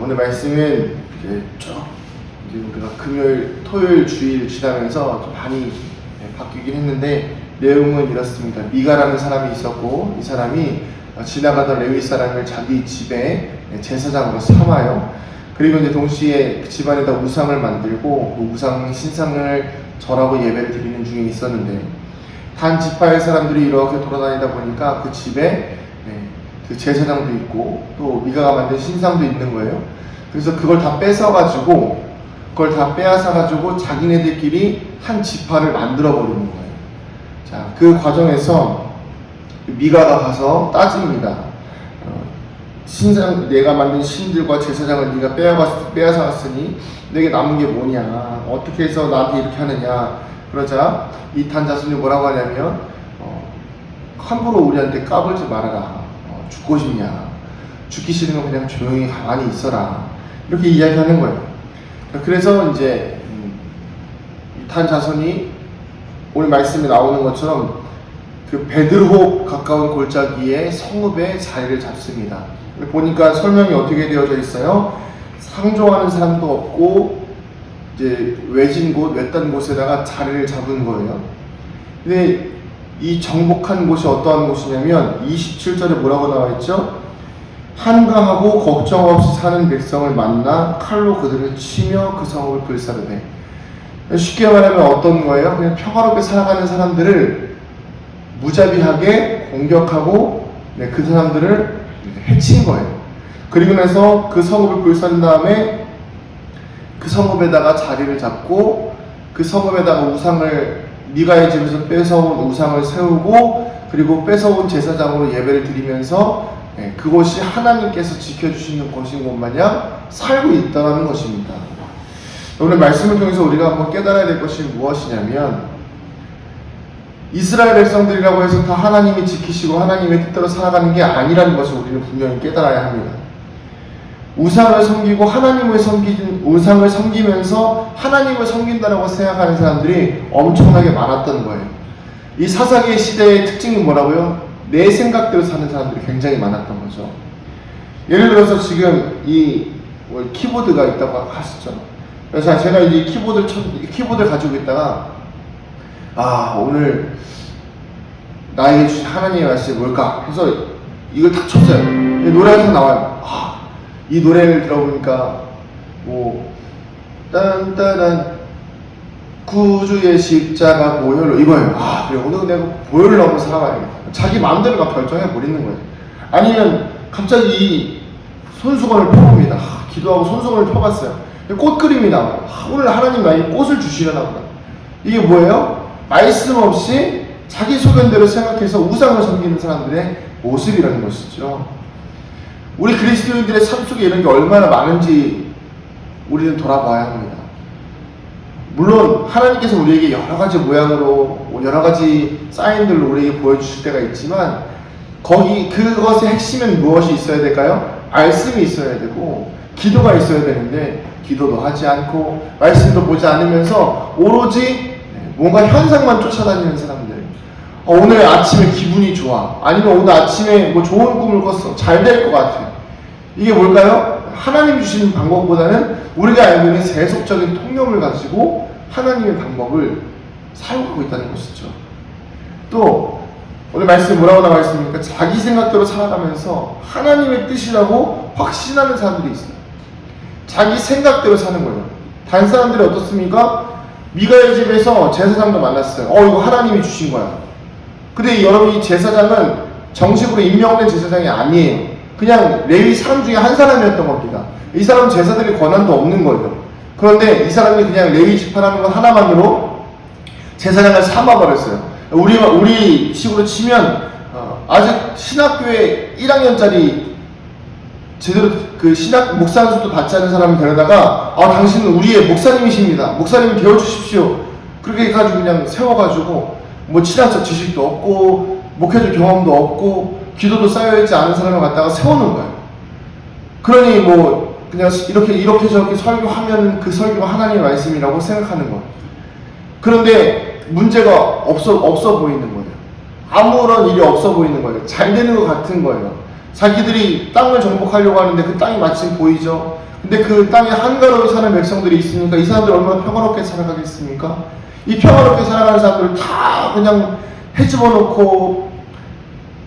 오늘 말씀은 이제 우리가 금요일, 토요일, 주일 지나면서 좀 많이 바뀌긴 했는데 내용은 이렇습니다. 미가라는 사람이 있었고 이 사람이 지나가던 레위 사람을 자기 집에 제사장으로 삼아요. 그리고 이제 동시에 그 집안에다 우상을 만들고 그 우상 신상을 절하고 예배를 드리는 중에 있었는데 단 지파의 사람들이 이렇게 돌아다니다 보니까 그 집에 그 제사장도 있고 또 미가가 만든 신상도 있는 거예요. 그래서 그걸 다 뺏어가지고 그걸 다 빼앗아가지고 자기네들끼리 한 지파를 만들어 버리는 거예요. 자, 그 과정에서 미가가 가서 따집니다. 신상, 내가 만든 신들과 제사장을 네가 빼앗아갔으니 내게 남은 게 뭐냐, 어떻게 해서 나한테 이렇게 하느냐. 그러자 이탄 자손이 뭐라고 하냐면 함부로 우리한테 까불지 말아라. 죽고 싶냐, 죽기 싫으면 그냥 조용히 가만히 있어라, 이렇게 이야기하는 거예요. 그래서 이제 이탄 자손이 오늘 말씀에 나오는 것처럼 그 베드르홉 가까운 골짜기에 성읍에 자리를 잡습니다. 보니까 설명이 어떻게 되어져 있어요? 상종하는 사람도 없고 이제 외진 곳, 외딴 곳에다가 자리를 잡은 거예요. 근데 이 정복한 곳이 어떠한 곳이냐면 27절에 뭐라고 나와 있죠? 한가하고 걱정 없이 사는 백성을 만나 칼로 그들을 치며 그 성읍을 불사르되. 쉽게 말하면 어떤 거예요? 그냥 평화롭게 살아가는 사람들을 무자비하게 공격하고 그 사람들을 해친 거예요. 그리고 나서 그 성읍을 불사른 다음에 그 성읍에다가 자리를 잡고 그 성읍에다가 우상을, 미가의 집에서 뺏어온 우상을 세우고 그리고 뺏어온 제사장으로 예배를 드리면서 그것이 하나님께서 지켜주시는 것인 것 마냥 살고 있다는 것입니다. 오늘 말씀을 통해서 우리가 한번 깨달아야 될 것이 무엇이냐면 이스라엘 백성들이라고 해서 다 하나님이 지키시고 하나님의 뜻대로 살아가는 게 아니라는 것을 우리는 분명히 깨달아야 합니다. 우상을 섬기고 우상을 섬기면서 하나님을 섬긴다라고 생각하는 사람들이 엄청나게 많았던 거예요. 이 사사기의 시대의 특징이 뭐라고요? 내 생각대로 사는 사람들이 굉장히 많았던 거죠. 예를 들어서 지금 이 키보드가 있다고 하시죠. 그래서 제가 이제 키보드를 가지고 있다가 오늘 나에게 주신 하나님의 말씀이 뭘까 해서 이걸 다 쳤어요. 노래가 나와요. 이 노래를 들어보니까 딴따란 구주의 십자가 보혈로 이거예요. 그래, 오늘 내가 보혈을 넣고 살아가야겠다. 자기 마음대로 막 결정해 버리는 거예요. 아니면 갑자기 이 손수건을 펴봅니다. 기도하고 손수건을 펴봤어요. 꽃 그림이 나와요. 오늘 하나님 나에게 꽃을 주시려나 보다. 이게 뭐예요? 말씀 없이 자기 소견대로 생각해서 우상을 섬기는 사람들의 모습이라는 것이죠. 우리 그리스도인들의 삶 속에 이런 게 얼마나 많은지 우리는 돌아봐야 합니다. 물론 하나님께서 우리에게 여러 가지 모양으로 여러 가지 사인들로 우리에게 보여주실 때가 있지만 그것의 핵심은 무엇이 있어야 될까요? 말씀이 있어야 되고 기도가 있어야 되는데 기도도 하지 않고 말씀도 보지 않으면서 오로지 뭔가 현상만 쫓아다니는 사람들. 오늘 아침에 기분이 좋아, 아니면 오늘 아침에 좋은 꿈을 꿨어, 잘 될 것 같아. 이게 뭘까요? 하나님 주시는 방법보다는 우리가 알고 있는 세속적인 통념을 가지고 하나님의 방법을 사용하고 있다는 것이죠. 또 오늘 말씀에 뭐라고 나와 있습니까? 자기 생각대로 살아가면서 하나님의 뜻이라고 확신하는 사람들이 있어요. 자기 생각대로 사는 거예요. 다른 사람들이 어떻습니까? 미가의 집에서 제사장도 만났어요. 이거 하나님이 주신 거야. 근데 여러분, 이 제사장은 정식으로 임명된 제사장이 아니에요. 그냥 레위 사람 중에 한 사람이었던 겁니다. 이 사람은 제사 드릴 권한도 없는 거예요. 그런데 이 사람이 그냥 레위 지파라는 것 하나만으로 제사장을 삼아버렸어요. 우리 식으로 치면 아직 신학교에 1학년짜리 제대로 그 신학 목사 안수도 받지 않은 사람을 데려다가 당신은 우리의 목사님이십니다. 목사님이 되어주십시오. 그렇게 해가지고 그냥 세워가지고 신학적 지식도 없고 목회적 경험도 없고 기도도 쌓여있지 않은 사람을 갖다가 세우는 거예요. 그러니 그냥 이렇게 저렇게 설교하면 그 설교가 하나님의 말씀이라고 생각하는 거예요. 그런데 문제가 없어 보이는 거예요. 아무런 일이 없어 보이는 거예요. 잘 되는 것 같은 거예요. 자기들이 땅을 정복하려고 하는데 그 땅이 마침 보이죠. 근데 그 땅에 한가로이 사는 백성들이 있으니까 이 사람들 얼마나 평화롭게 살아가겠습니까? 이 평화롭게 살아가는 사람들을 다 그냥 해집어 놓고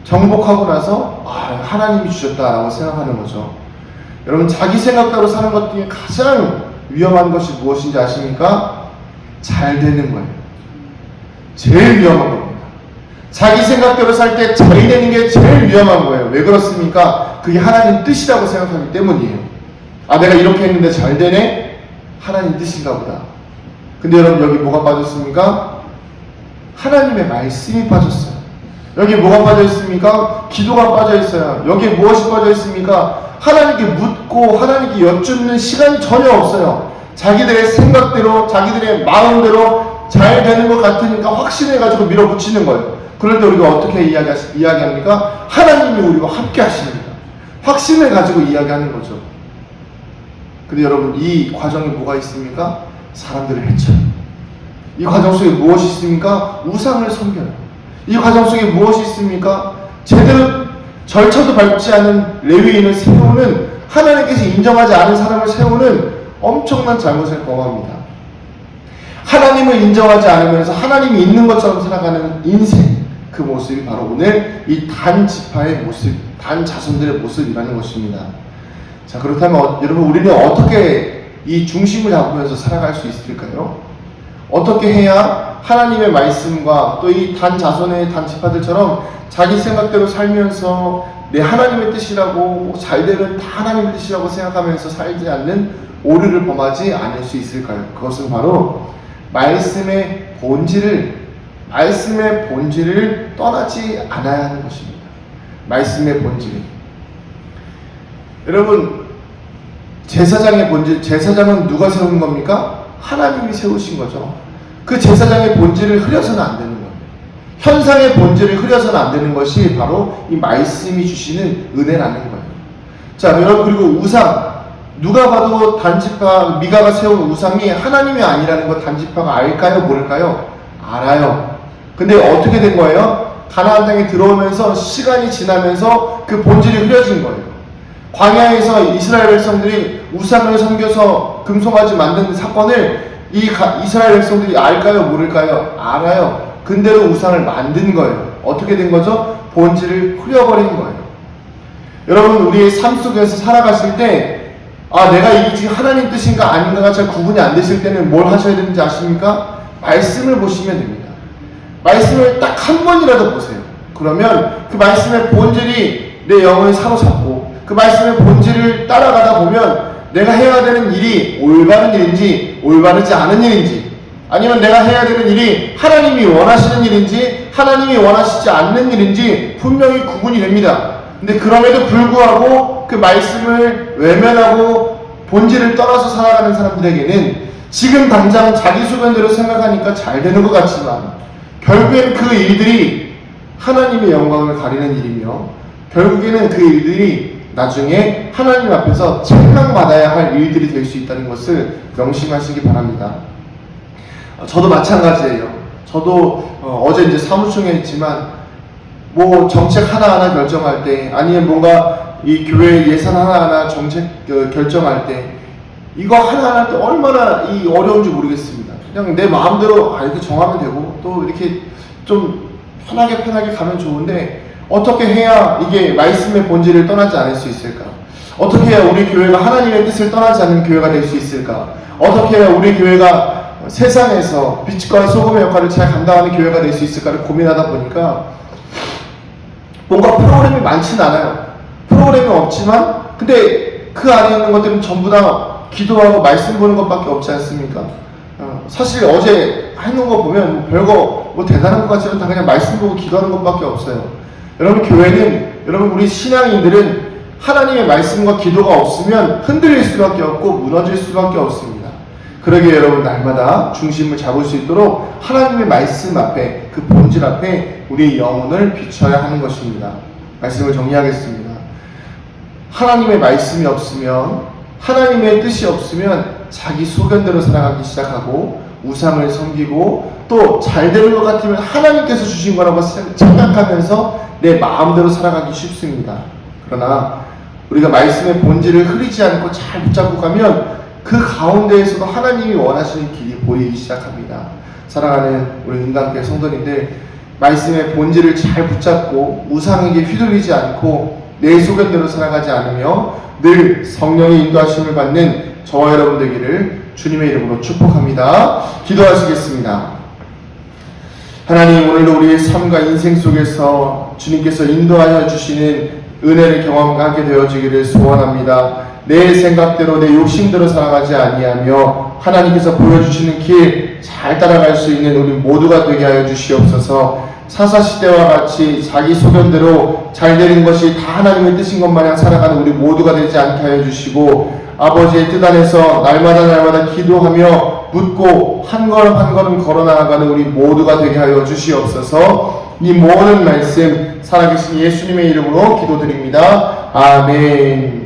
정복하고 나서 하나님이 주셨다라고 생각하는 거죠. 여러분, 자기 생각대로 사는 것 중에 가장 위험한 것이 무엇인지 아십니까? 잘 되는 거예요. 제일 위험한 겁니다. 자기 생각대로 살 때 잘 되는 게 제일 위험한 거예요. 왜 그렇습니까? 그게 하나님 뜻이라고 생각하기 때문이에요. 내가 이렇게 했는데 잘 되네? 하나님 뜻인가 보다. 근데 여러분, 여기 뭐가 빠졌습니까? 하나님의 말씀이 빠졌어요. 여기 뭐가 빠져 있습니까? 기도가 빠져 있어요. 여기에 무엇이 빠져 있습니까? 하나님께 묻고 하나님께 여쭙는 시간이 전혀 없어요. 자기들의 생각대로, 자기들의 마음대로 잘 되는 것 같으니까 확신해가지고 밀어붙이는 거예요. 그럴 때 우리가 어떻게 이야기합니까? 하나님이 우리와 함께 하십니다. 확신을 가지고 이야기하는 거죠. 근데 여러분, 이 과정에 뭐가 있습니까? 사람들을 해쳐요. 이 과정 속에 무엇이 있습니까? 우상을 섬겨요. 이 과정 속에 무엇이 있습니까? 제대로 절차도 밟지 않은 레위인을 세우는, 하나님께서 인정하지 않은 사람을 세우는 엄청난 잘못을 범합니다. 하나님을 인정하지 않으면서 하나님이 있는 것처럼 살아가는 인생, 그 모습이 바로 오늘 이 단 지파의 모습, 단 자손들의 모습이라는 것입니다. 자, 그렇다면 여러분, 우리는 어떻게 이 중심을 잡으면서 살아갈 수 있을까요? 어떻게 해야 하나님의 말씀과 또 이 단 자손의 단 지파들처럼 자기 생각대로 살면서 내 하나님의 뜻이라고, 잘되는 다 하나님의 뜻이라고 생각하면서 살지 않는 오류를 범하지 않을 수 있을까요? 그것은 바로 말씀의 본질을 떠나지 않아야 하는 것입니다. 말씀의 본질. 여러분, 제사장의 본질, 제사장은 누가 세운 겁니까? 하나님이 세우신 거죠. 그 제사장의 본질을 흐려서는 안 되는 거예요. 현상의 본질을 흐려서는 안 되는 것이 바로 이 말씀이 주시는 은혜라는 거예요. 자, 여러분, 그리고 우상. 누가 봐도 단지파 미가가 세운 우상이 하나님이 아니라는 것 단지파가 알까요? 모를까요? 알아요. 근데 어떻게 된 거예요? 가나안 땅에 들어오면서 시간이 지나면서 그 본질이 흐려진 거예요. 광야에서 이스라엘 백성들이 우상을 섬겨서 금송아지 만든 사건을 이스라엘 백성들이 알까요? 모를까요? 알아요. 근데도 우상을 만든 거예요. 어떻게 된 거죠? 본질을 흐려버린 거예요. 여러분, 우리의 삶 속에서 살아가실 때 내가 이게 지금 하나님 뜻인가 아닌가가 잘 구분이 안 되실 때는 뭘 하셔야 되는지 아십니까? 말씀을 보시면 됩니다. 말씀을 딱 한 번이라도 보세요. 그러면 그 말씀의 본질이 내 영을 사로잡고 그 말씀의 본질을 따라가다 보면 내가 해야 되는 일이 올바른 일인지 올바르지 않은 일인지, 아니면 내가 해야 되는 일이 하나님이 원하시는 일인지 하나님이 원하시지 않는 일인지 분명히 구분이 됩니다. 근데 그럼에도 불구하고 그 말씀을 외면하고 본질을 떠나서 살아가는 사람들에게는 지금 당장 자기 소견대로 생각하니까 잘 되는 것 같지만 결국엔 그 일들이 하나님의 영광을 가리는 일이며 결국에는 그 일들이 나중에 하나님 앞에서 책망받아야 할 일들이 될 수 있다는 것을 명심하시기 바랍니다. 저도 마찬가지예요. 저도 어제 이제 사무총회 했지만 뭐 정책 하나하나 결정할 때, 아니면 뭔가 이 교회 예산 하나하나 정책 결정할 때, 이거 하나하나 할 때 얼마나 이 어려운지 모르겠습니다. 그냥 내 마음대로 이렇게 정하면 되고 또 이렇게 좀 편하게 가면 좋은데, 어떻게 해야 이게 말씀의 본질을 떠나지 않을 수 있을까? 어떻게 해야 우리 교회가 하나님의 뜻을 떠나지 않는 교회가 될 수 있을까? 어떻게 해야 우리 교회가 세상에서 빛과 소금의 역할을 잘 감당하는 교회가 될 수 있을까를 고민하다 보니까 뭔가 프로그램이 많지는 않아요. 프로그램이 없지만 근데 그 안에 있는 것들은 전부 다 기도하고 말씀 보는 것밖에 없지 않습니까? 사실 어제 해놓은 거 보면 별거 뭐 대단한 것 같지만 다 그냥 말씀 보고 기도하는 것밖에 없어요. 여러분, 교회는, 여러분 우리 신앙인들은 하나님의 말씀과 기도가 없으면 흔들릴 수밖에 없고 무너질 수밖에 없습니다. 그러기에 여러분, 날마다 중심을 잡을 수 있도록 하나님의 말씀 앞에, 그 본질 앞에 우리의 영혼을 비춰야 하는 것입니다. 말씀을 정리하겠습니다. 하나님의 말씀이 없으면, 하나님의 뜻이 없으면 자기 소견대로 살아가기 시작하고 우상을 섬기고 또 잘 되는 것 같으면 하나님께서 주신 거라고 착각하면서 내 마음대로 살아가기 쉽습니다. 그러나 우리가 말씀의 본질을 흐리지 않고 잘 붙잡고 가면 그 가운데에서도 하나님이 원하시는 길이 보이기 시작합니다. 사랑하는 우리 은강교회 성도님들, 말씀의 본질을 잘 붙잡고 우상에게 휘둘리지 않고 내 소견대로 살아가지 않으며 늘 성령의 인도하심을 받는 저와 여러분 되기를 주님의 이름으로 축복합니다. 기도하시겠습니다. 하나님, 오늘도 우리의 삶과 인생 속에서 주님께서 인도하여 주시는 은혜를 경험하게 되어지기를 소원합니다. 내 생각대로 내 욕심대로 살아가지 아니하며 하나님께서 보여주시는 길 잘 따라갈 수 있는 우리 모두가 되게 하여 주시옵소서. 사사시대와 같이 자기 소견대로 잘 되는 것이 다 하나님의 뜻인 것 마냥 살아가는 우리 모두가 되지 않게 하여 주시고, 아버지의 뜻 안에서 날마다 기도하며 묻고 한 걸음 한 걸음 걸어 나아가는 우리 모두가 되게 하여 주시옵소서. 이 모든 말씀 살아계신 예수님의 이름으로 기도드립니다. 아멘.